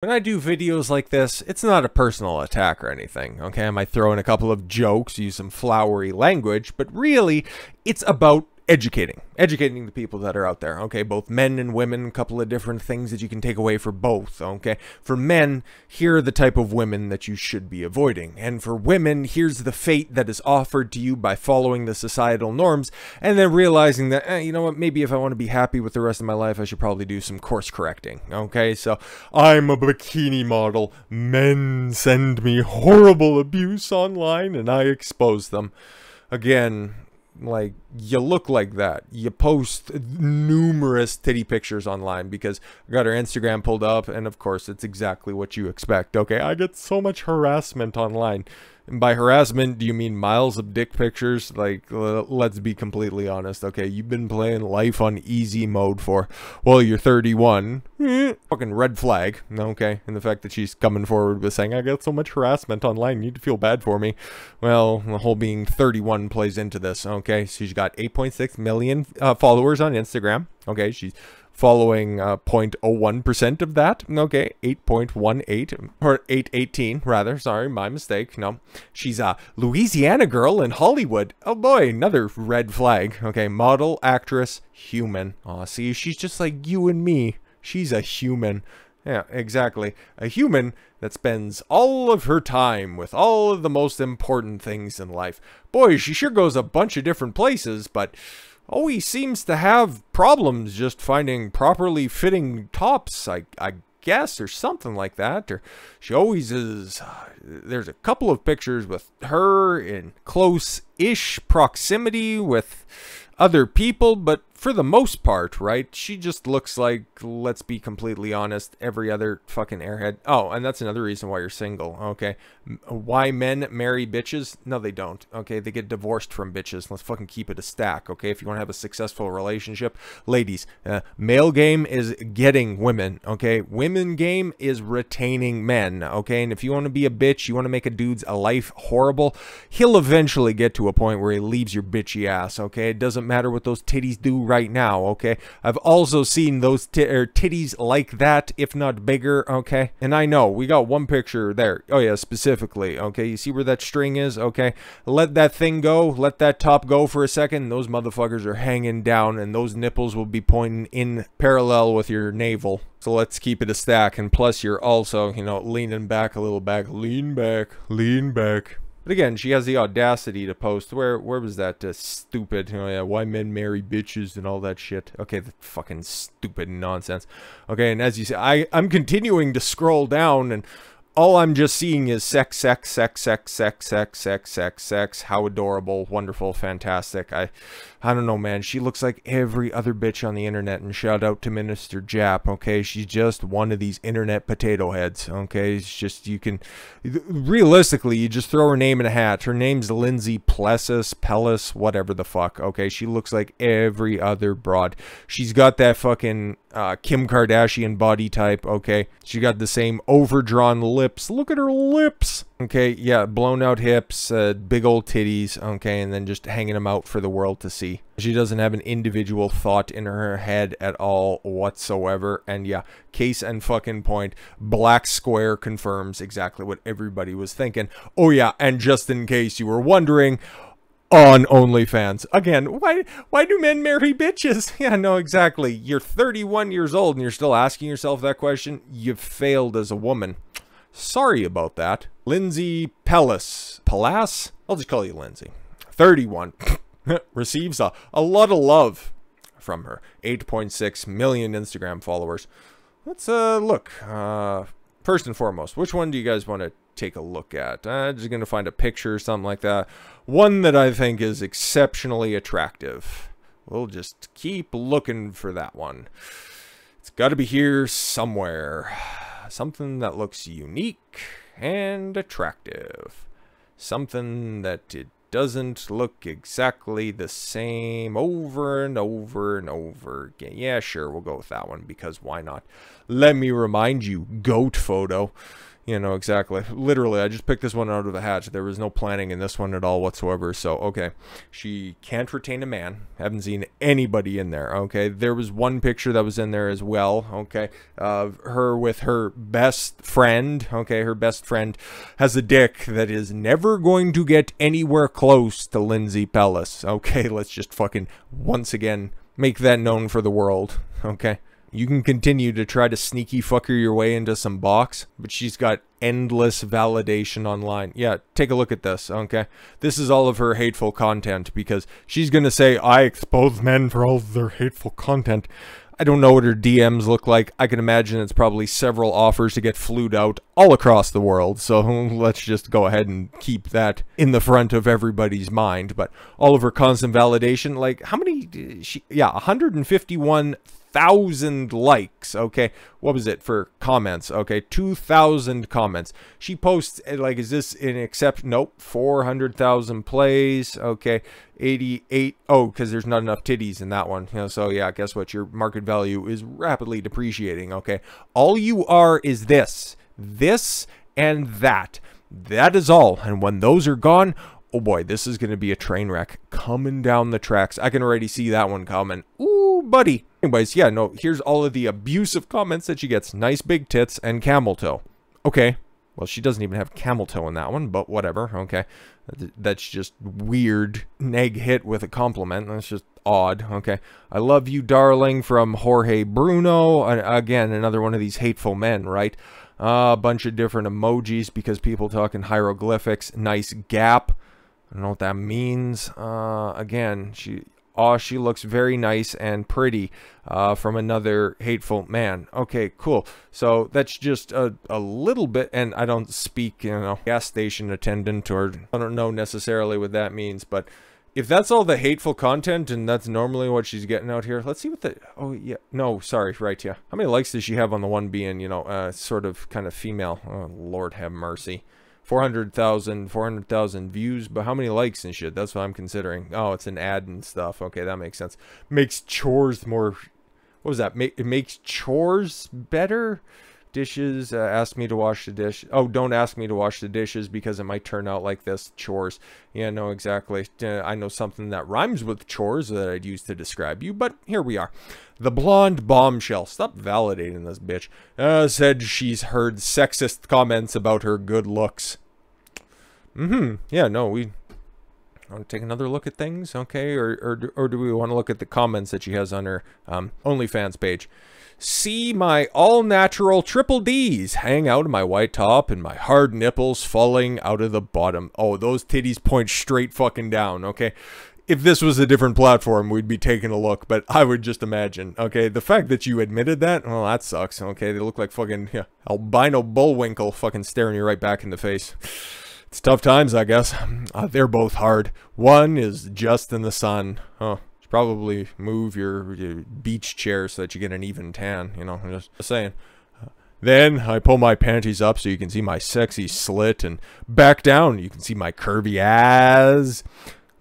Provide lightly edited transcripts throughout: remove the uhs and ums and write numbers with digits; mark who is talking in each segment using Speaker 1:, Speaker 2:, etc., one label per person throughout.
Speaker 1: When I do videos like this, it's not a personal attack or anything, okay? I might throw in a couple of jokes, use some flowery language, but really, it's about educating the people that are out there, okay? Both men and women, a couple of different things that you can take away for both, okay? For men, here are the type of women that you should be avoiding. And for women, here's the fate that is offered to you by following the societal norms, and then realizing that, you know what, maybe if I want to be happy with the rest of my life, I should probably do some course correcting, okay? So, I'm a bikini model. Men send me horrible abuse online, and I expose them. Again, like, you look like that. You post numerous titty pictures online because I got her Instagram pulled up, and of course it's exactly what you expect. Okay, I get so much harassment online. And by harassment, do you mean miles of dick pictures? Like, let's be completely honest, okay? You've been playing life on easy mode for, well, you're 31. Fucking red flag, okay? And the fact that she's coming forward with saying, I get so much harassment online, you need to feel bad for me. Well, the whole being 31 plays into this, okay? She's got 8.6 million followers on Instagram, okay? She's following 0.01% of that. Okay, 8.18 or 818 rather. Sorry, my mistake. No, she's a Louisiana girl in Hollywood. Oh boy, another red flag. Okay, model, actress, human. Aw, see, she's just like you and me. She's a human. Yeah, exactly. A human that spends all of her time with all of the most important things in life. Boy, she sure goes a bunch of different places, but always seems to have problems just finding properly fitting tops, I guess, or something like that. Or she always is. There's a couple of pictures with her in close-ish proximity with other people, but for the most part, right, she just looks like, let's be completely honest, every other fucking airhead. Oh, and that's another reason why you're single, okay? Why men marry bitches? No, they don't, okay? They get divorced from bitches. Let's fucking keep it a stack, okay? If you want to have a successful relationship, ladies, male game is getting women, okay? Women game is retaining men, okay? And if you want to be a bitch, you want to make a dude's life horrible, he'll eventually get to a point where he leaves your bitchy ass, okay? It doesn't matter what those titties do right now, okay? I've also seen those titties like that, if not bigger, okay? And I know, we got one picture there. Oh yeah, specifically, okay? You see where that string is, okay? Let that thing go, let that top go for a second, those motherfuckers are hanging down, and those nipples will be pointing in parallel with your navel. So let's keep it a stack, and plus you're also, you know, leaning back a little back. Lean back, lean back. But again, she has the audacity to post, where was that stupid, oh yeah, why men marry bitches and all that shit. Okay, that fucking stupid nonsense. Okay, and as you say, I'm continuing to scroll down, and all I'm just seeing is sex, sex, sex, sex, sex, sex, sex, sex, sex. How adorable, wonderful, fantastic. I don't know, man. She looks like every other bitch on the internet. And shout out to Minister Jap, okay? She's just one of these internet potato heads, okay? It's just, you can, realistically, you just throw her name in a hat. Her name's Lindsey Pelas, whatever the fuck, okay? She looks like every other broad. She's got that fucking Kim Kardashian body type, okay? She got the same overdrawn lips. Look at her lips. Okay, yeah, blown out hips, big old titties, okay, and then just hanging them out for the world to see. She doesn't have an individual thought in her head at all whatsoever, and yeah, case and fucking point, black square confirms exactly what everybody was thinking. Oh yeah, and just in case you were wondering, on OnlyFans. Again, why do men marry bitches? Yeah, no, exactly. You're 31 years old and you're still asking yourself that question. You've failed as a woman. Sorry about that. Lindsey Pelas? I'll just call you Lindsay. 31. Receives a lot of love from her. 8.6 million Instagram followers. Let's look. First and foremost, which one do you guys want to take a look at? Just going to find a picture or something like that. One that I think is exceptionally attractive. We'll just keep looking for that one. It's got to be here somewhere. Something that looks unique and attractive. Something that it doesn't look exactly the same over and over and over again. Yeah, sure, we'll go with that one because why not? Let me remind you, goat photo. You know, exactly. Literally, I just picked this one out of a hat. There was no planning in this one at all whatsoever. So, okay. She can't retain a man. Haven't seen anybody in there, okay? There was one picture that was in there as well, okay? Her with her best friend, okay? Her best friend has a dick that is never going to get anywhere close to Lindsey Pelas, okay? Let's just fucking, once again, make that known for the world, okay? You can continue to try to sneaky fucker your way into some box, but she's got endless validation online. Yeah, take a look at this, okay? This is all of her hateful content, because she's gonna say, I expose men for all of their hateful content. I don't know what her DMs look like. I can imagine it's probably several offers to get flued out all across the world. So let's just go ahead and keep that in the front of everybody's mind. But all of her constant validation, like how many, yeah, 151,000 likes, okay? What was it for comments? Okay, 2,000 comments. She posts, like, is this an exception? Nope, 400,000 plays, okay, 88, oh, because there's not enough titties in that one, you know, so yeah, guess what, your market value is rapidly depreciating, okay? All you are is this and that is all, and when those are gone, oh boy, this is going to be a train wreck coming down the tracks. I can already see that one coming. Ooh, buddy. Anyways, yeah, no, here's all of the abusive comments that she gets. Nice big tits and camel toe. Okay. Well, she doesn't even have camel toe in that one, but whatever. Okay. That's just weird. Neg hit with a compliment. That's just odd. Okay. I love you, darling, from Jorge Bruno. Again, another one of these hateful men, right? A bunch of different emojis because people talk in hieroglyphics. Nice gap. I don't know what that means. Again, she looks very nice and pretty from another hateful man. Okay, cool. So that's just a little bit, and I don't speak, you know, gas station attendant, or I don't know necessarily what that means, but if that's all the hateful content and that's normally what she's getting out here, let's see what the, oh yeah, no, sorry, right, yeah. How many likes does she have on the one being, you know, sort of kind of female? Oh, Lord have mercy. 400,000 views, but how many likes and shit? That's what I'm considering. Oh, it's an ad and stuff. Okay, that makes sense. Makes chores more, what was that? It makes chores better? Dishes, ask me to wash the dish. Oh, don't ask me to wash the dishes because it might turn out like this. Chores. Yeah, no, exactly. I know something that rhymes with chores that I'd use to describe you, but here we are. The blonde bombshell. Stop validating this bitch. Said she's heard sexist comments about her good looks. Yeah, no, we want to take another look at things, okay? Or do we want to look at the comments that she has on her OnlyFans page? See my all-natural triple Ds hang out of my white top and my hard nipples falling out of the bottom. Oh, those titties point straight fucking down, okay? If this was a different platform, we'd be taking a look, but I would just imagine, okay? The fact that you admitted that, well, that sucks, okay? They look like fucking, yeah, albino bullwinkle fucking staring you right back in the face. It's tough times, I guess. They're both hard. One is just in the sun. Oh. Probably move your beach chair so that you get an even tan, you know, I'm just saying. Then I pull my panties up so you can see my sexy slit, and back down you can see my curvy ass.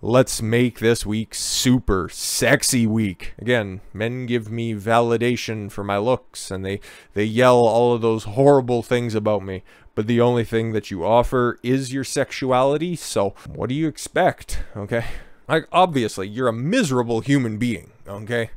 Speaker 1: Let's make this week super sexy week. Again, men give me validation for my looks, and they yell all of those horrible things about me, but the only thing that you offer is your sexuality, so what do you expect, okay? Like, obviously, you're a miserable human being, okay?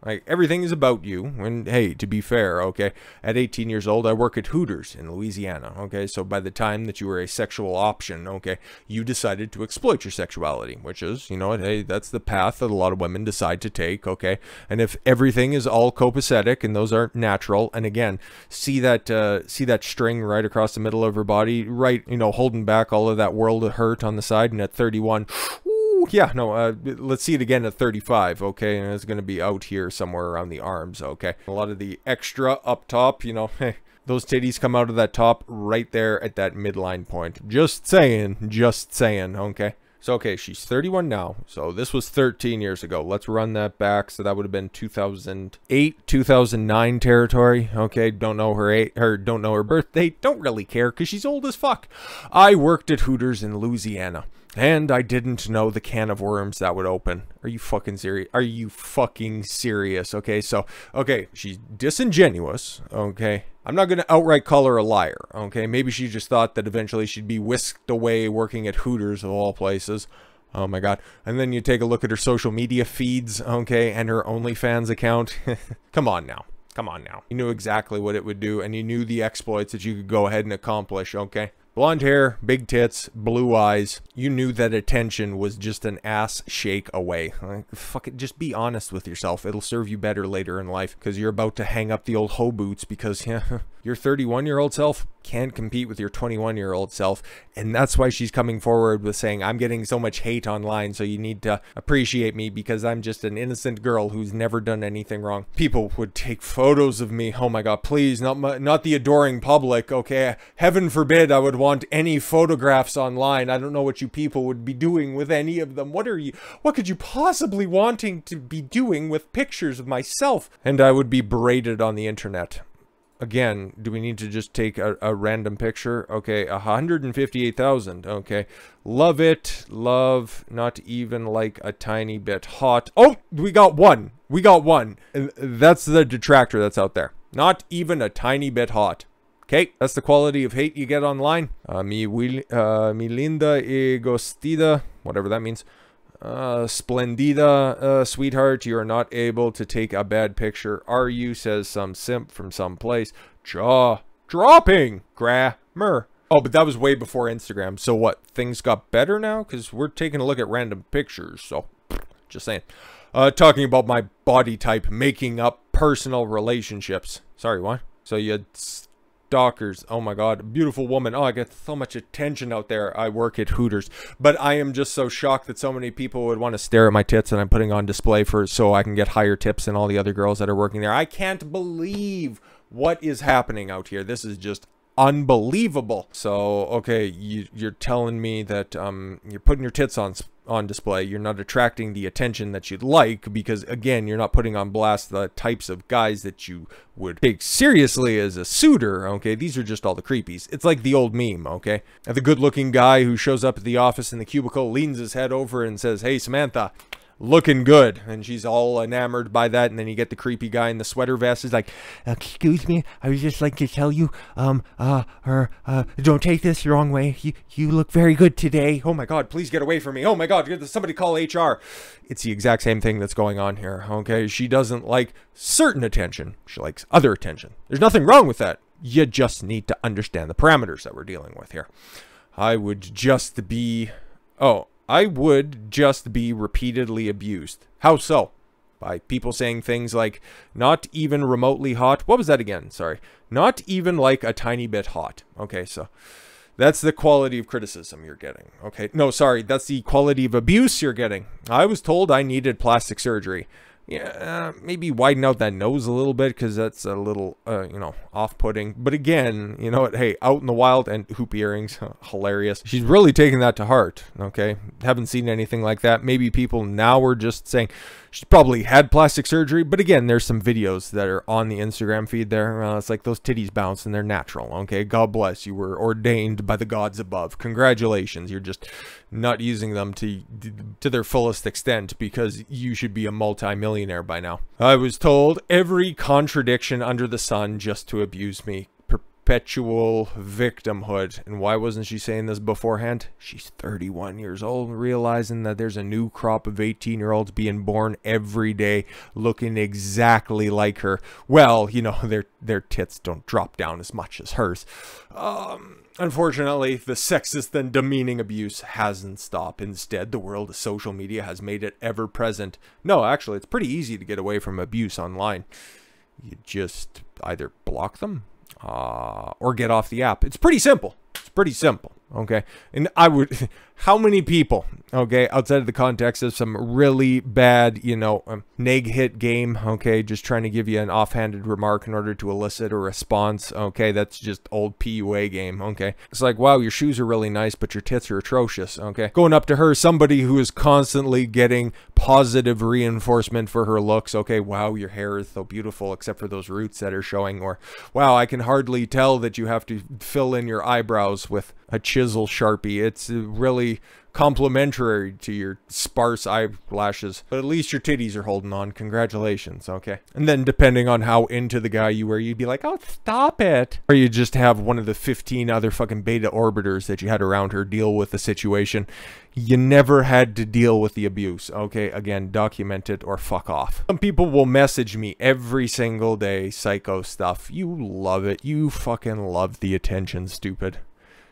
Speaker 1: Like, everything is about you, and hey, to be fair, okay, at 18 years old, I work at Hooters in Louisiana, okay? So by the time that you were a sexual option, okay, you decided to exploit your sexuality, which is, you know what, hey, that's the path that a lot of women decide to take, okay? And if everything is all copacetic and those aren't natural, and again, see that string right across the middle of her body, right, you know, holding back all of that world of hurt on the side, and at 31, yeah, no, let's see it again at 35, okay, and it's going to be out here somewhere around the arms, okay. A lot of the extra up top, you know, those titties come out of that top right there at that midline point. Just saying, okay. So, okay, she's 31 now, so this was 13 years ago. Let's run that back, so that would have been 2008, 2009 territory, okay. Don't know her birth date, don't really care, because she's old as fuck. I worked at Hooters in Louisiana. And I didn't know the can of worms that would open. Are you fucking serious? Are you fucking serious? Okay, so, okay, she's disingenuous, okay? I'm not going to outright call her a liar, okay? Maybe she just thought that eventually she'd be whisked away working at Hooters of all places. Oh my god. And then you take a look at her social media feeds, okay, and her OnlyFans account. Come on now. Come on now. You knew exactly what it would do, and you knew the exploits that you could go ahead and accomplish, okay? Blonde hair, big tits, blue eyes. You knew that attention was just an ass shake away. Like, fuck it, just be honest with yourself. It'll serve you better later in life, because you're about to hang up the old hoe boots, because yeah, your 31-year-old self can't compete with your 21-year-old self, and that's why she's coming forward with saying, I'm getting so much hate online, so you need to appreciate me because I'm just an innocent girl who's never done anything wrong. People would take photos of me. Oh my god, please, not the adoring public, okay? Heaven forbid I would want any photographs online. I don't know what you people would be doing with any of them. What could you possibly wanting to be doing with pictures of myself? And I would be berated on the internet. Again, do we need to just take a random picture? Okay, 158,000. Okay, love it. Love, not even like a tiny bit hot. Oh, we got one. We got one. And that's the detractor that's out there. Not even a tiny bit hot. Okay, that's the quality of hate you get online. Mi linda y gostida, whatever that means. Splendida, sweetheart, you are not able to take a bad picture, are you? Says some simp from some place. Jaw dropping grammar. Oh, but that was way before Instagram. So what? Things got better now? Because we're taking a look at random pictures. So, just saying. Talking about my body type, making up personal relationships. Sorry, what? So you had stalkers. Oh my god, beautiful woman. Oh, I get so much attention out there. I work at Hooters, but I am just so shocked that so many people would want to stare at my tits and I'm putting on display for so I can get higher tips than all the other girls that are working there. I can't believe what is happening out here. This is just unbelievable. So okay, you're telling me that you're putting your tits on display. You're not attracting the attention that you'd like because, again, you're not putting on blast the types of guys that you would take seriously as a suitor, okay? These are just all the creepies. It's like the old meme, okay? And the good-looking guy who shows up at the office in the cubicle leans his head over and says, "Hey, Samantha, looking good," and she's all enamored by that. And then you get the creepy guy in the sweater vest is like, "Excuse me, I would just like to tell you, don't take this the wrong way. You look very good today. Oh my god, please get away from me. Oh my god, somebody call HR." It's the exact same thing that's going on here, okay? She doesn't like certain attention. She likes other attention. There's nothing wrong with that. You just need to understand the parameters that we're dealing with here. I would just be repeatedly abused. How so? By people saying things like, not even remotely hot. What was that again? Sorry. Not even like a tiny bit hot. Okay, so that's the quality of criticism you're getting. Okay, no, sorry. That's the quality of abuse you're getting. I was told I needed plastic surgery. Yeah, maybe widen out that nose a little bit because that's a little, off-putting. But again, you know what? Hey, out in the wild and hoop earrings, hilarious. She's really taking that to heart, okay? Haven't seen anything like that. Maybe people now are just saying she probably had plastic surgery. But again, there's some videos that are on the Instagram feed there. It's like those titties bounce and they're natural, okay? God bless. You were ordained by the gods above. Congratulations. You're just not using them to their fullest extent because you should be a multi-millionaire by now. I was told every contradiction under the sun just to abuse me. Perpetual victimhood. And why wasn't she saying this beforehand? She's 31 years old, realizing that there's a new crop of 18-year-olds being born every day looking exactly like her. Well, you know, their tits don't drop down as much as hers. Unfortunately, the sexist and demeaning abuse hasn't stopped. Instead, the world of social media has made it ever present. No, actually, it's pretty easy to get away from abuse online. You just either block them or get off the app. It's pretty simple. It's pretty simple. Okay. And I would, how many people, okay, outside of the context of some really bad, neg hit game, okay, just trying to give you an offhanded remark in order to elicit a response, okay, that's just old PUA game, okay. It's like, wow, your shoes are really nice, but your tits are atrocious, okay. Going up to her, somebody who is constantly getting positive reinforcement for her looks, okay, wow, your hair is so beautiful, except for those roots that are showing, or, wow, I can hardly tell that you have to fill in your eyebrows with a chisel Sharpie. It's really complimentary to your sparse eyelashes. But at least your titties are holding on. Congratulations, okay? And then depending on how into the guy you were, you'd be like, oh, stop it. Or you just have one of the 15 other fucking beta orbiters that you had around her deal with the situation. You never had to deal with the abuse, okay? Again, document it or fuck off. Some people will message me every single day, psycho stuff. You love it. You fucking love the attention, stupid.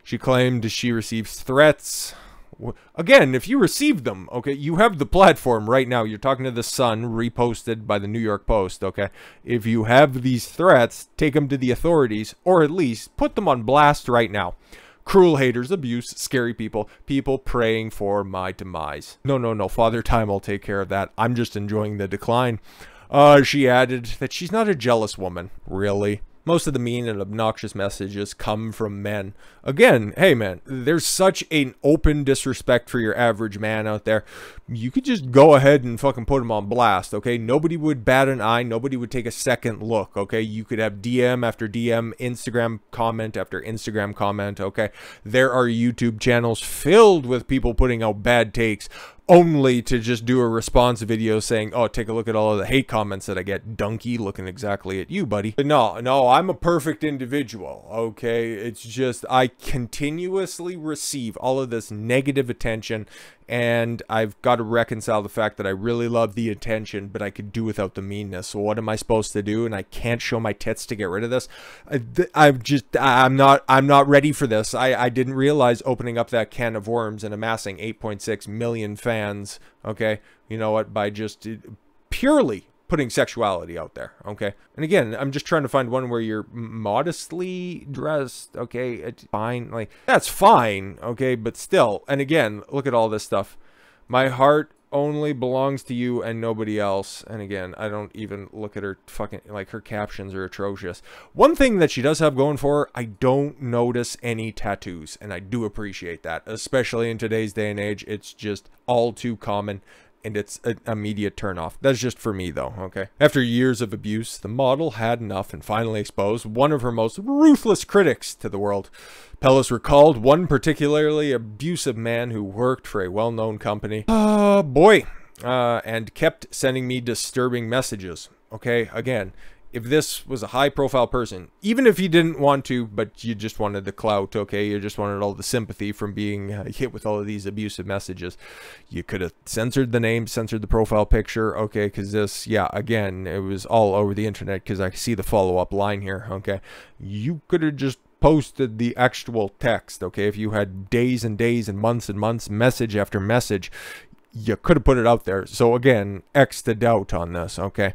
Speaker 1: She claimed she receives threats. Again, if you received them, okay, you have the platform right now. You're talking to the Sun, reposted by the New York Post, okay? If you have these threats, take them to the authorities, or at least put them on blast right now. Cruel haters, abuse, scary people, people praying for my demise. No, Father Time will take care of that. I'm just enjoying the decline. She added that she's not a jealous woman. Really? Most of the mean and obnoxious messages come from men. Again, hey man, there's such an open disrespect for your average man out there. You could just go ahead and fucking put him on blast, okay? Nobody would bat an eye. Nobody would take a second look, okay? You could have DM after DM, Instagram comment after Instagram comment, okay? There are YouTube channels filled with people putting out bad takes, only to just do a response video saying, oh, take a look at all of the hate comments that I get. Donkey, looking exactly at you, buddy. But no, I'm a perfect individual, okay? It's just I continuously receive all of this negative attention, and I've got to reconcile the fact that I really love the attention, but I could do without the meanness. So what am I supposed to do? And I can't show my tits to get rid of this. I'm not ready for this. I didn't realize opening up that can of worms and amassing 8.6 million fans, okay, you know what, by just purely putting sexuality out there, okay? And again, I'm just trying to find one where you're modestly dressed, okay? It's fine, like, that's fine, okay? But still, and again, look at all this stuff. My heart only belongs to you and nobody else. And again, I don't even look at her fucking, like, her captions are atrocious. One thing that she does have going for her, I don't notice any tattoos, and I do appreciate that, especially in today's day and age. It's just all too common, and it's an immediate turnoff. That's just for me, though, okay? After years of abuse, the model had enough and finally exposed one of her most ruthless critics to the world. Pelas recalled one particularly abusive man who worked for a well-known company. And kept sending me disturbing messages, okay? Again, if this was a high-profile person, even if you didn't want to, but you just wanted the clout, okay, you just wanted all the sympathy from being hit with all of these abusive messages, you could have censored the name, censored the profile picture, okay, because this, yeah, again, it was all over the internet, because I see the follow-up line here, okay? You could have just posted the actual text, okay? If you had days and days and months, message after message, you could have put it out there. So again, X the doubt on this, okay?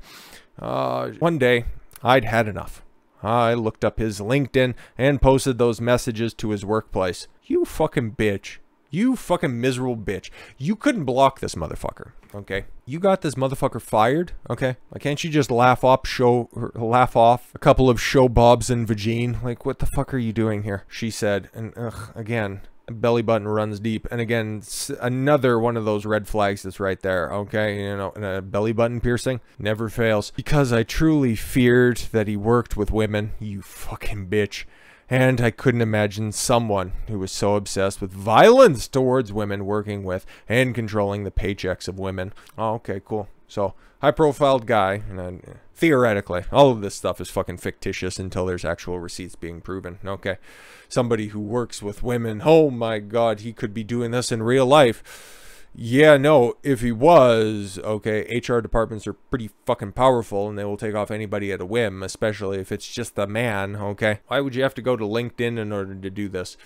Speaker 1: One day, I'd had enough. I looked up his LinkedIn and posted those messages to his workplace. You fucking bitch. You fucking miserable bitch. You couldn't block this motherfucker, okay? You got this motherfucker fired, okay? Like, can't you just laugh off a couple of show bobs and vagine? Like, what the fuck are you doing here? She said, and again, belly button runs deep. And again, another one of those red flags that's right there, okay? You know, and a belly button piercing never fails. Because I truly feared that he worked with women, you fucking bitch. And I couldn't imagine someone who was so obsessed with violence towards women working with and controlling the paychecks of women. Oh, okay, cool. So, high-profile guy, and theoretically, all of this stuff is fucking fictitious until there's actual receipts being proven, okay? Somebody who works with women, oh my god, he could be doing this in real life. Yeah, no, if he was, okay, HR departments are pretty fucking powerful, and they will take off anybody at a whim, especially if it's just a man, okay? Why would you have to go to LinkedIn in order to do this?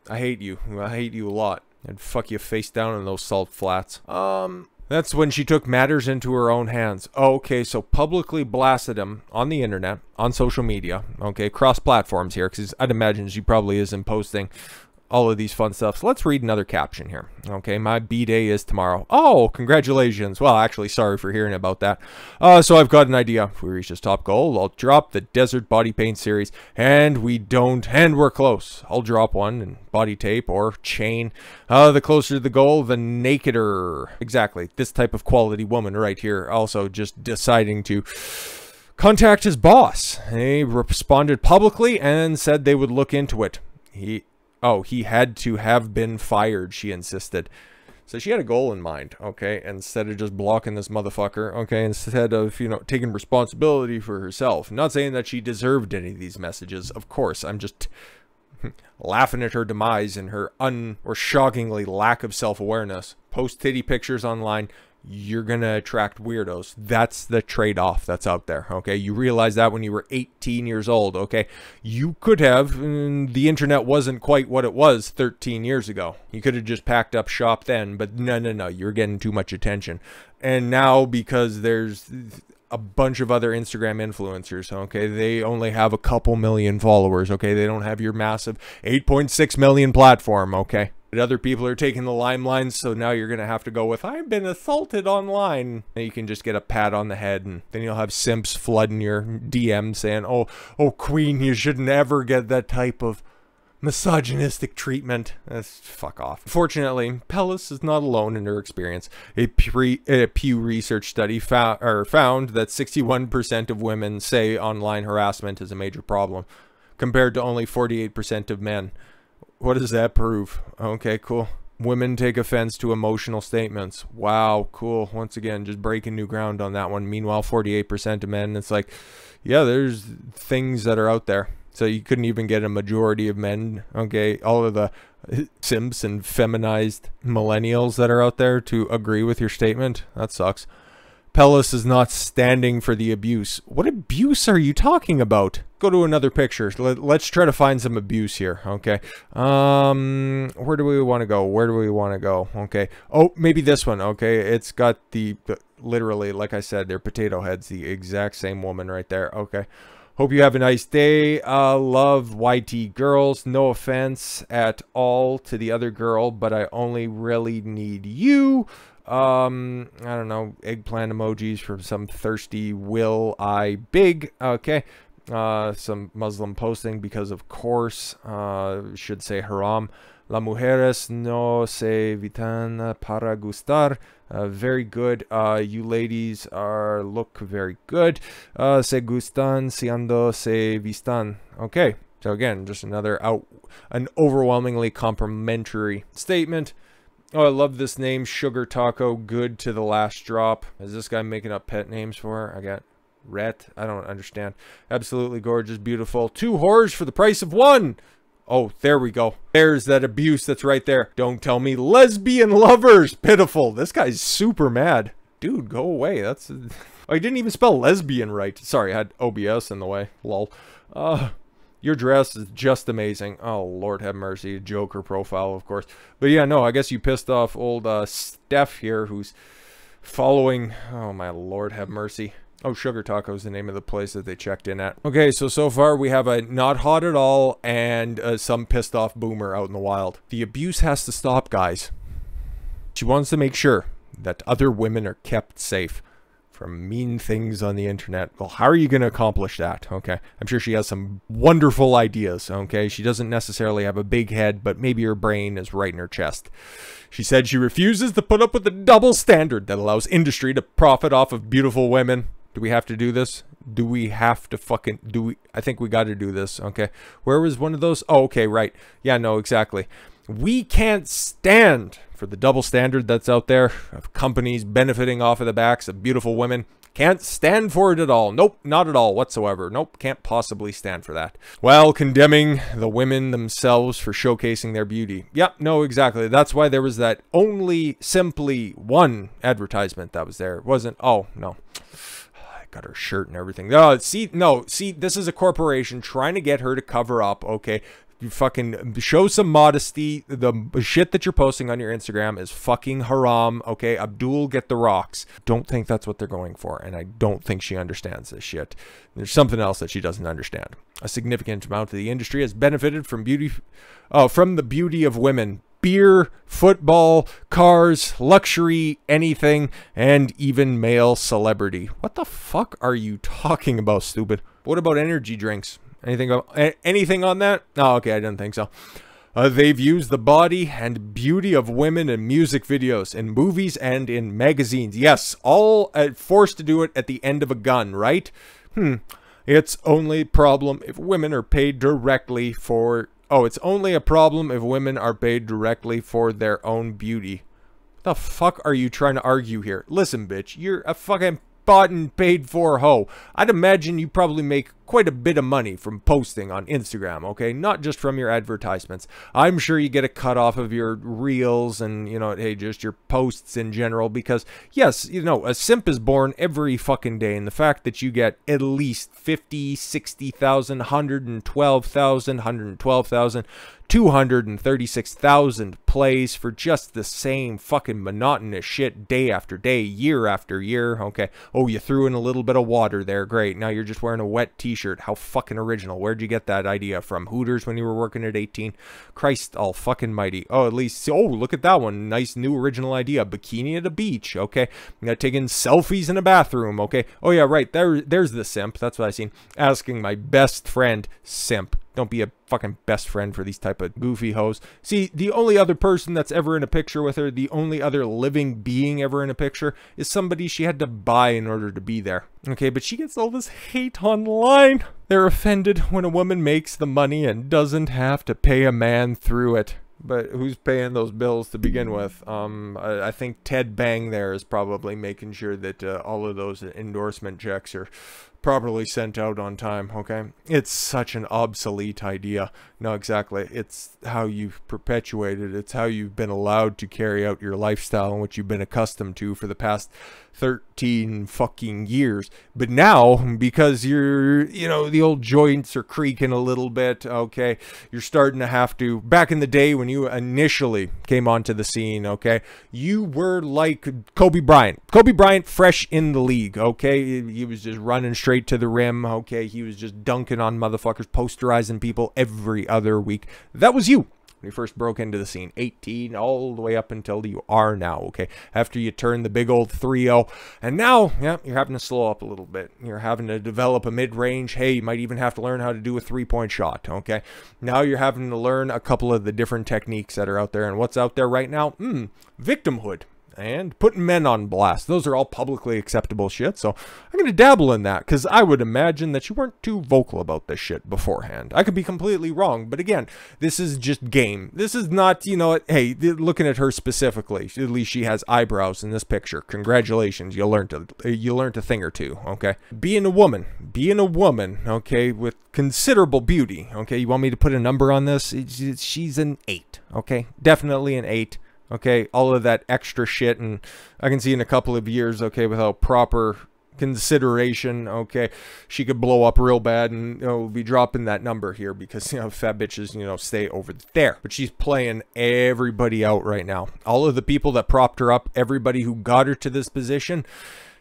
Speaker 1: I hate you. I hate you a lot. I'd fuck you face down in those salt flats. That's when she took matters into her own hands. Oh, okay, so publicly blasted him on the internet, on social media, okay, cross platforms here, because I'd imagine she probably isn't posting all of these fun stuff. So let's read another caption here. Okay, my B-Day is tomorrow. Oh, congratulations. Well, actually, sorry for hearing about that. So I've got an idea. If we reach this top goal, I'll drop the Desert Body Paint series, and we're close. I'll drop one in body tape or chain. The closer to the goal, the nakeder. Exactly, this type of quality woman right here. Also just deciding to contact his boss. He responded publicly and said they would look into it. Oh, he had to have been fired, she insisted. So she had a goal in mind, okay? Instead of just blocking this motherfucker, okay? Instead of, you know, taking responsibility for herself. I'm not saying that she deserved any of these messages, of course. I'm just laughing at her demise and her or shockingly lack of self-awareness. Post titty pictures online, you're gonna attract weirdos. That's the trade-off that's out there, okay? You realize that when you were 18 years old, okay? You could have, the internet wasn't quite what it was 13 years ago. You could have just packed up shop then, but no, you're getting too much attention. And now, because there's a bunch of other Instagram influencers, okay? They only have a couple million followers, okay? They don't have your massive 8.6 million platform, okay? But other people are taking the limelight, so now you're going to have to go with, I've been assaulted online. And you can just get a pat on the head, and then you'll have simps flooding your DM saying, oh, queen, you should never get that type of misogynistic treatment. Fuck off. Fortunately, Pelas is not alone in her experience. A Pew Research study found that 61% of women say online harassment is a major problem, compared to only 48% of men. What does that prove? Okay, cool. Women take offense to emotional statements. Wow, cool. Once again, just breaking new ground on that one. Meanwhile, 48% of men, it's like, yeah, there's things that are out there. So you couldn't even get a majority of men, okay, all of the simps and feminized millennials that are out there to agree with your statement. That sucks. Pelas is not standing for the abuse. What abuse are you talking about? Go to another picture. Let's try to find some abuse here, okay? Where do we want to go? Where do we want to go? Okay. Oh, maybe this one, okay? It's got the literally, like I said, they're potato heads, the exact same woman right there, okay? Hope you have a nice day. Love YT girls. No offense at all to the other girl, but I only really need you. I don't know, eggplant emojis from some thirsty will I big. Okay. Some Muslim posting because of course, should say haram. La mujeres no se vistan para gustar. Very good. You ladies look very good. Se gustan siendo se vistan. Okay. So again, just an overwhelmingly complimentary statement. Oh, I love this name, Sugar Taco, good to the last drop. Is this guy making up pet names for her? I got Rhett. I don't understand. Absolutely gorgeous, beautiful. 2 whores for the price of 1. Oh, there we go. There's that abuse that's right there. Don't tell me lesbian lovers. Pitiful. This guy's super mad. Dude, go away. That's... Oh, he didn't even spell lesbian right. Sorry, I had OBS in the way. Lol. Your dress is just amazing. Oh, Lord have mercy. Joker profile, of course. But yeah, no, I guess you pissed off old Steph here, who's following... Oh, my Lord have mercy. Oh, Sugar Taco is the name of the place that they checked in at. Okay, so far we have a not hot at all and some pissed off boomer out in the wild. The abuse has to stop, guys. She wants to make sure that other women are kept safe from mean things on the internet. Well, how are you going to accomplish that? Okay, I'm sure she has some wonderful ideas. Okay, she doesn't necessarily have a big head, but maybe her brain is right in her chest. She said she refuses to put up with the double standard that allows industry to profit off of beautiful women. Do we have to do this? Do we have to fucking do we? I think we got to do this. Okay, where was one of those? Oh, okay, right. Yeah, no, exactly. We can't stand for the double standard that's out there of companies benefiting off of the backs of beautiful women. Can't stand for it at all. Nope, not at all whatsoever. Nope, can't possibly stand for that. While condemning the women themselves for showcasing their beauty. Yep, no, exactly. That's why there was that only simply one advertisement that was there. It wasn't, oh, no. I got her shirt and everything. Oh, see, this is a corporation trying to get her to cover up, okay? You fucking show some modesty. The shit that you're posting on your Instagram is fucking haram, okay? Abdul, get the rocks. Don't think that's what they're going for, and I don't think she understands this shit. There's something else that she doesn't understand. A significant amount of the industry has benefited from the beauty of women. Beer, football, cars, luxury, anything, and even male celebrity. What the fuck are you talking about, stupid? What about energy drinks? Anything on that? Oh, okay, I didn't think so. They've used the body and beauty of women in music videos, in movies, and in magazines. Yes, all forced to do it at the end of a gun, right? It's only problem if women are paid directly for Oh, it's only a problem if women are paid directly for their own beauty. The fuck are you trying to argue here? Listen, bitch, you're a fucking bought and paid for hoe. I'd imagine you probably make quite a bit of money from posting on Instagram, okay? Not just from your advertisements. I'm sure you get a cut off of your reels and, you know, hey, just your posts in general because, yes, you know, a simp is born every fucking day, and the fact that you get at least 50, 60,000, 112,000, 112,000, 236,000 plays for just the same fucking monotonous shit day after day, year after year, okay? Oh, you threw in a little bit of water there, great. Now you're just wearing a wet t-shirt. How fucking original. Where'd you get that idea from? Hooters when you were working at 18? Christ all fucking mighty. Oh, at least, oh, look at that one. Nice new original idea. Bikini at a beach, okay? You got taking selfies in a bathroom, okay? Oh yeah, right. There's the simp. That's what I seen. Asking my best friend, simp. Don't be a fucking best friend for these type of goofy hoes. See, the only other person that's ever in a picture with her, the only other living being ever in a picture, is somebody she had to buy in order to be there. Okay, but she gets all this hate online. They're offended when a woman makes the money and doesn't have to pay a man through it. But who's paying those bills to begin with? I think Ted Bang there is probably making sure that all of those endorsement checks are properly sent out on time, okay? It's such an obsolete idea. No, exactly. It's how you've perpetuated. It's how you've been allowed to carry out your lifestyle and what you've been accustomed to for the past 13 fucking years. But now, because you're, you know, the old joints are creaking a little bit, okay? You're starting to have to, back in the day when you initially came onto the scene, okay? You were like Kobe Bryant. Kobe Bryant fresh in the league, okay? He was just running straight to the rim, okay? He was just dunking on motherfuckers, posterizing people every other week. That was you when you first broke into the scene. 18 all the way up until you are now, okay? After you turn the big old 3-0, and now, yeah, you're having to slow up a little bit. You're having to develop a mid-range. Hey, you might even have to learn how to do a three-point shot, okay? Now you're having to learn a couple of the different techniques that are out there. And what's out there right now? Victimhood. And putting men on blast. Those are all publicly acceptable shit, so I'm going to dabble in that, because I would imagine that you weren't too vocal about this shit beforehand. I could be completely wrong, but again, this is just game. This is not, you know, hey, looking at her specifically, at least she has eyebrows in this picture. Congratulations, you learned a thing or two, okay? Being a woman, okay, with considerable beauty, okay? You want me to put a number on this? She's an 8, okay? Definitely an 8. Okay, all of that extra shit, and I can see in a couple of years, okay, without proper consideration, okay, she could blow up real bad, and, you know, we'll be dropping that number here because, you know, fat bitches, you know, stay over there. But she's playing everybody out right now. All of the people that propped her up, everybody who got her to this position,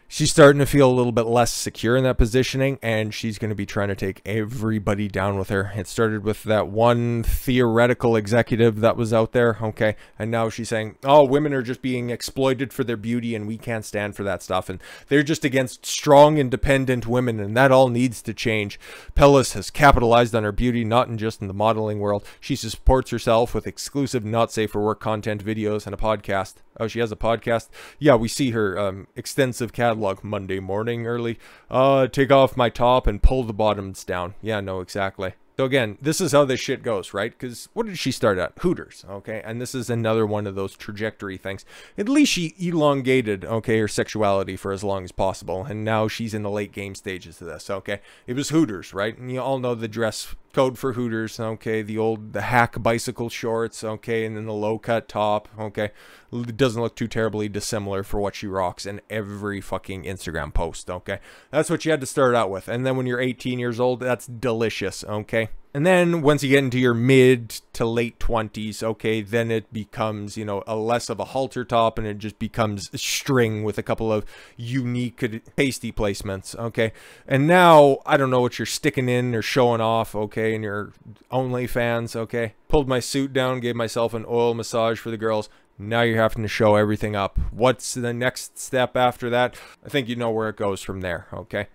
Speaker 1: she's starting to feel a little bit less secure in that positioning, and she's going to be trying to take everybody down with her. It started with that one theoretical executive that was out there, okay, and now she's saying, oh, women are just being exploited for their beauty, and we can't stand for that stuff, and they're just against strong, independent women, and that all needs to change. Pelas has capitalized on her beauty, not just in the modeling world. She supports herself with exclusive, not safe for work content videos and a podcast. Oh, she has a podcast? Yeah, we see her extensive catalog. Monday morning early. Take off my top and pull the bottoms down. Yeah, no, exactly. So again, this is how this shit goes, right? Because what did she start at? Hooters, okay? And this is another one of those trajectory things. At least she elongated, okay, her sexuality for as long as possible. And now she's in the late game stages of this, okay? It was Hooters, right? And you all know the dress code for Hooters, okay? The hack bicycle shorts, okay? And then the low cut top, okay? It doesn't look too terribly dissimilar for what she rocks in every fucking Instagram post, okay? That's what you had to start out with. And then when you're 18 years old, that's delicious, okay? And then once you get into your mid to late 20s, okay, then it becomes, you know, a less of a halter top, and it just becomes string with a couple of unique pasty placements, okay? And now, I don't know what you're sticking in or showing off, okay, in your OnlyFans, okay? Pulled my suit down, gave myself an oil massage for the girls. Now you're having to show everything up. What's the next step after that? I think you know where it goes from there, okay?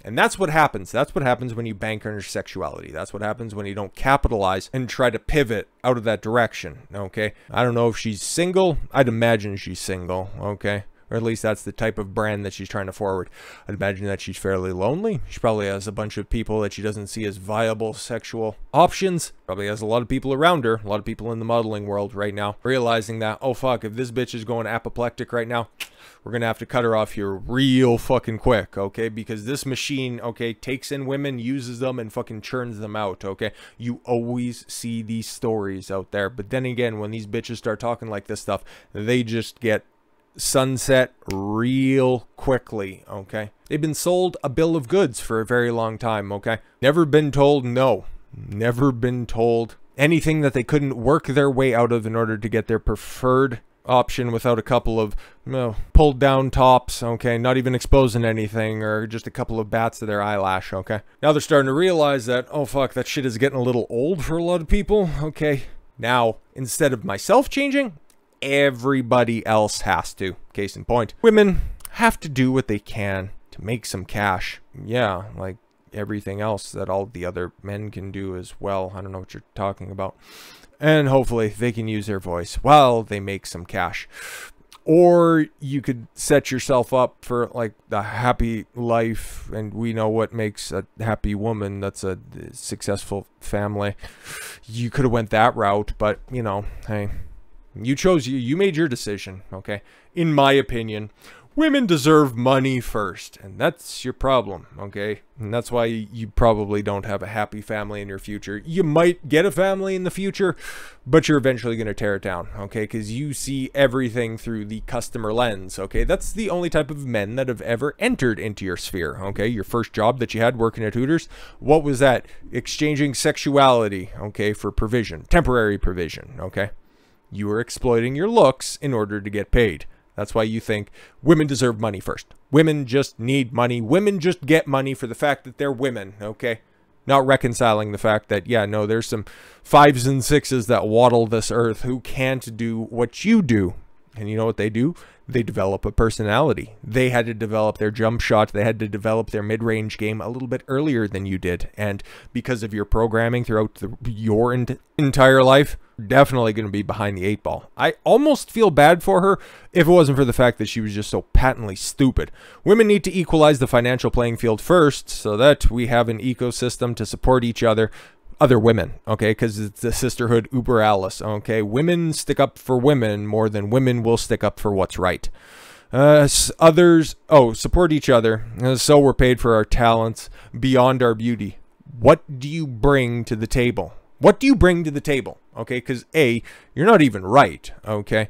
Speaker 1: And that's what happens. That's what happens when you bank on your sexuality. That's what happens when you don't capitalize and try to pivot out of that direction, okay? I don't know if she's single. I'd imagine she's single, okay? Or at least that's the type of brand that she's trying to forward. I'd imagine that she's fairly lonely. She probably has a bunch of people that she doesn't see as viable sexual options. Probably has a lot of people around her, a lot of people in the modeling world right now, realizing that, oh fuck, if this bitch is going apoplectic right now, we're gonna have to cut her off here real fucking quick, okay? Because this machine, okay, takes in women, uses them, and fucking churns them out, okay? You always see these stories out there. But then again, when these bitches start talking like this stuff, they just get sunset real quickly, okay? They've been sold a bill of goods for a very long time, okay? Never been told no. Never been told anything that they couldn't work their way out of in order to get their preferred option without a couple of, you know, pulled down tops, okay, not even exposing anything, or just a couple of bats to their eyelash, okay? Now they're starting to realize that, oh fuck, that shit is getting a little old for a lot of people, okay? Now, instead of myself changing, everybody else has to. Case in point, women have to do what they can to make some cash. Yeah, like everything else that all the other men can do as well. I don't know what you're talking about. And hopefully they can use their voice while they make some cash. Or you could set yourself up for like the happy life, and we know what makes a happy woman. That's a successful family. You could have went that route, but you know, hey, you made your decision, okay? In my opinion, women deserve money first, and that's your problem, okay? And that's why you probably don't have a happy family in your future. You might get a family in the future, but you're eventually going to tear it down, okay? Because you see everything through the customer lens, okay? That's the only type of men that have ever entered into your sphere, okay? Your first job that you had working at Hooters, what was that? Exchanging sexuality, okay, for provision, temporary provision, okay? You were exploiting your looks in order to get paid. That's why you think women deserve money first. Women just need money. Women just get money for the fact that they're women, okay? Not reconciling the fact that, yeah, no, there's some 5s and 6s that waddle this earth who can't do what you do. And you know what they do? They develop a personality. They had to develop their jump shot. They had to develop their mid-range game a little bit earlier than you did. And because of your programming throughout your entire life, definitely going to be behind the 8 ball. I almost feel bad for her if it wasn't for the fact that she was just so patently stupid. Women need to equalize the financial playing field first so that we have an ecosystem to support each other. Other women, okay, because it's the sisterhood uber alles, okay? Women stick up for women more than women will stick up for what's right. Support each other, so we're paid for our talents beyond our beauty. What do you bring to the table? What do you bring to the table, okay? Because A, you're not even right, okay?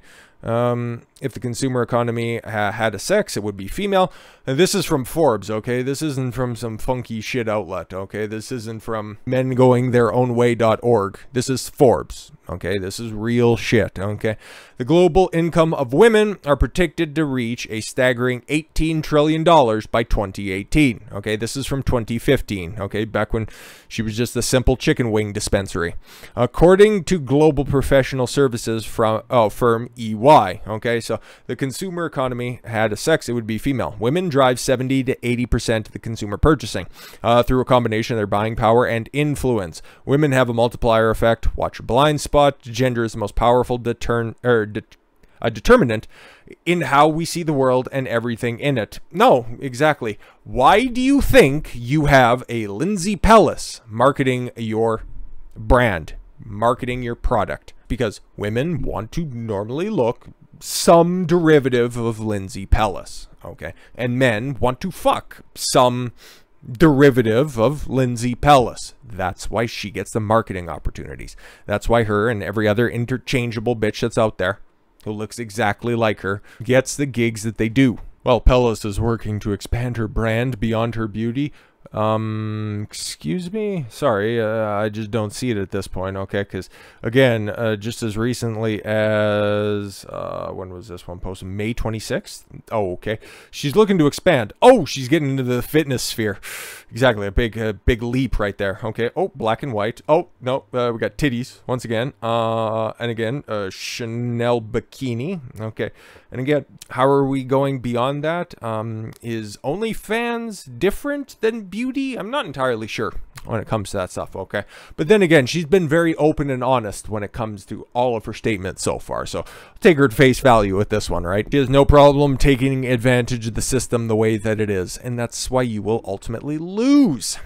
Speaker 1: If the consumer economy had a sex, it would be female. And this is from Forbes, okay? This isn't from some funky shit outlet, okay? This isn't from mengoingtheirownway.org. This is Forbes, okay? This is real shit, okay? The global income of women are predicted to reach a staggering $18 trillion by 2018, okay? This is from 2015, okay? Back when she was just a simple chicken wing dispensary. According to global professional services from firm EY, okay? So the consumer economy had a sex, it would be female. Women drive 70 to 80% of the consumer purchasing through a combination of their buying power and influence. Women have a multiplier effect. Watch your blind spot. Gender is the most powerful determinant in how we see the world and everything in it. No, exactly. Why do you think you have a Lindsey Pelas marketing your brand, marketing your product? Because women want to normally look some derivative of Lindsey Pelas, okay? And men want to fuck some derivative of Lindsey Pelas. That's why she gets the marketing opportunities. That's why her and every other interchangeable bitch that's out there who looks exactly like her gets the gigs that they do. Well, Pelas is working to expand her brand beyond her beauty. Excuse me? Sorry, I just don't see it at this point, okay? Because, again, just as recently as, when was this one posted? May 26th? Oh, okay. She's looking to expand. Oh, she's getting into the fitness sphere. Exactly, a big leap right there, okay? Oh, black and white. Oh, no, we got titties, once again. And again, Chanel bikini, okay? And again, how are we going beyond that? Is OnlyFans different than beauty? I'm not entirely sure. when it comes to that stuff, okay? But then again, she's been very open and honest when it comes to all of her statements so far. So take her at face value with this one, right? She has no problem taking advantage of the system the way that it is. And that's why you will ultimately lose.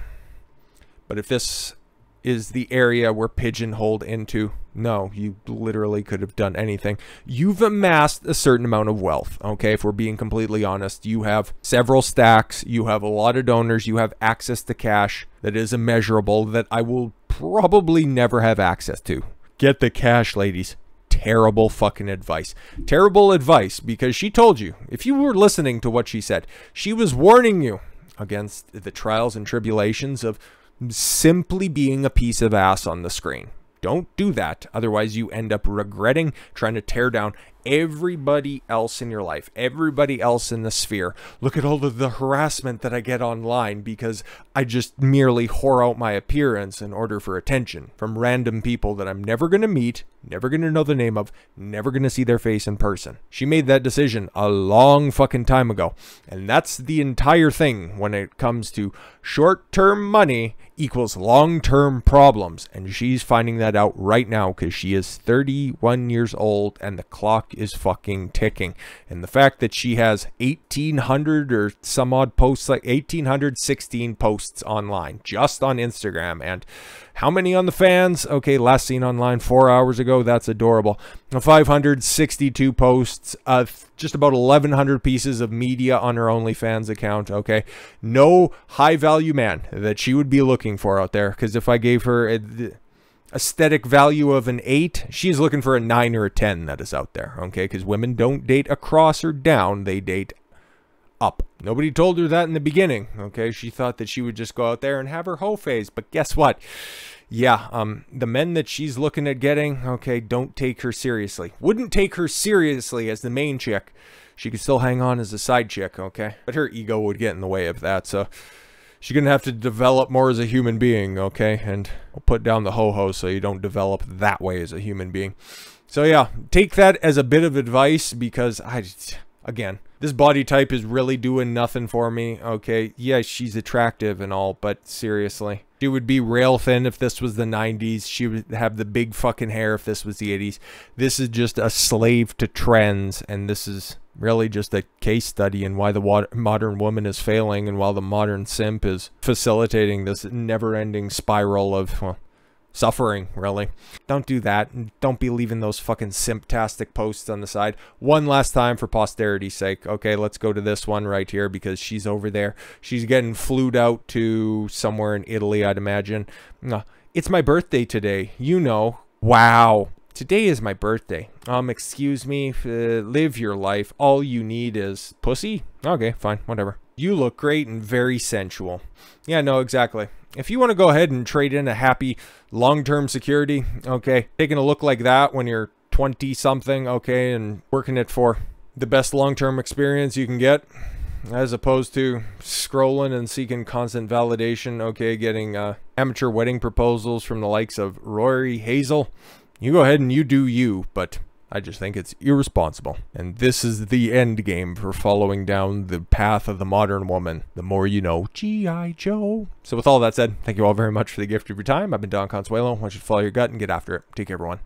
Speaker 1: But if this is the area we're pigeonholed into, no, you literally could have done anything. You've amassed a certain amount of wealth, okay? If we're being completely honest, you have several stacks, you have a lot of donors, you have access to cash that is immeasurable that I will probably never have access to. Get the cash, ladies. Terrible fucking advice. Terrible advice, because she told you, if you were listening to what she said, she was warning you against the trials and tribulations of simply being a piece of ass on the screen. Don't do that. Otherwise, you end up regretting trying to tear down everybody else in your life, everybody else in the sphere. Look at all of the harassment that I get online because I just merely whore out my appearance in order for attention from random people that I'm never going to meet, never going to know the name of, never going to see their face in person. She made that decision a long fucking time ago. And that's the entire thing when it comes to short-term money equals long-term problems. And she's finding that out right now because she is 31 years old and the clock is fucking ticking. And the fact that she has 1,800 or some odd posts, like 1,816 posts online just on Instagram, and how many on the fans? Okay, last seen online 4 hours ago. That's adorable. 562 posts, just about 1,100 pieces of media on her OnlyFans account. Okay, no high value man that she would be looking for out there, because if I gave her aesthetic value of an 8, she's looking for a 9 or a 10 that is out there, okay? Because women don't date across or down, they date up. Nobody told her that in the beginning, okay? She thought that she would just go out there and have her hoe phase, but guess what? Yeah, the men that she's looking at getting, okay, don't take her seriously. Wouldn't take her seriously as the main chick. She could still hang on as a side chick, okay? But her ego would get in the way of that, so she's going to have to develop more as a human being, okay? And I'll put down the ho-ho so you don't develop that way as a human being. So yeah, take that as a bit of advice, because again, this body type is really doing nothing for me, okay? Yeah, she's attractive and all, but seriously. She would be rail thin if this was the 90s. She would have the big fucking hair if this was the 80s. This is just a slave to trends, and this is really just a case study in why the modern woman is failing and while the modern simp is facilitating this never-ending spiral of, well, suffering, really. Don't do that, and don't be leaving those fucking simp-tastic posts on the side. One last time for posterity's sake. Okay, let's go to this one right here, because she's over there. She's getting flued out to somewhere in Italy, I'd imagine. It's my birthday today, you know. Wow. Today is my birthday. Excuse me, live your life. All you need is pussy? Okay, fine, whatever. You look great and very sensual. Yeah, no, exactly. If you want to go ahead and trade in a happy long-term security, okay, taking a look like that when you're 20-something, okay, and working it for the best long-term experience you can get, as opposed to scrolling and seeking constant validation, okay, getting amateur wedding proposals from the likes of Rory Hazel, you go ahead and you do you, but I just think it's irresponsible. And this is the end game for following down the path of the modern woman. The more you know, G.I. Joe. So with all that said, thank you all very much for the gift of your time. I've been Don Consuelo. I want you to follow your gut and get after it. Take care, everyone.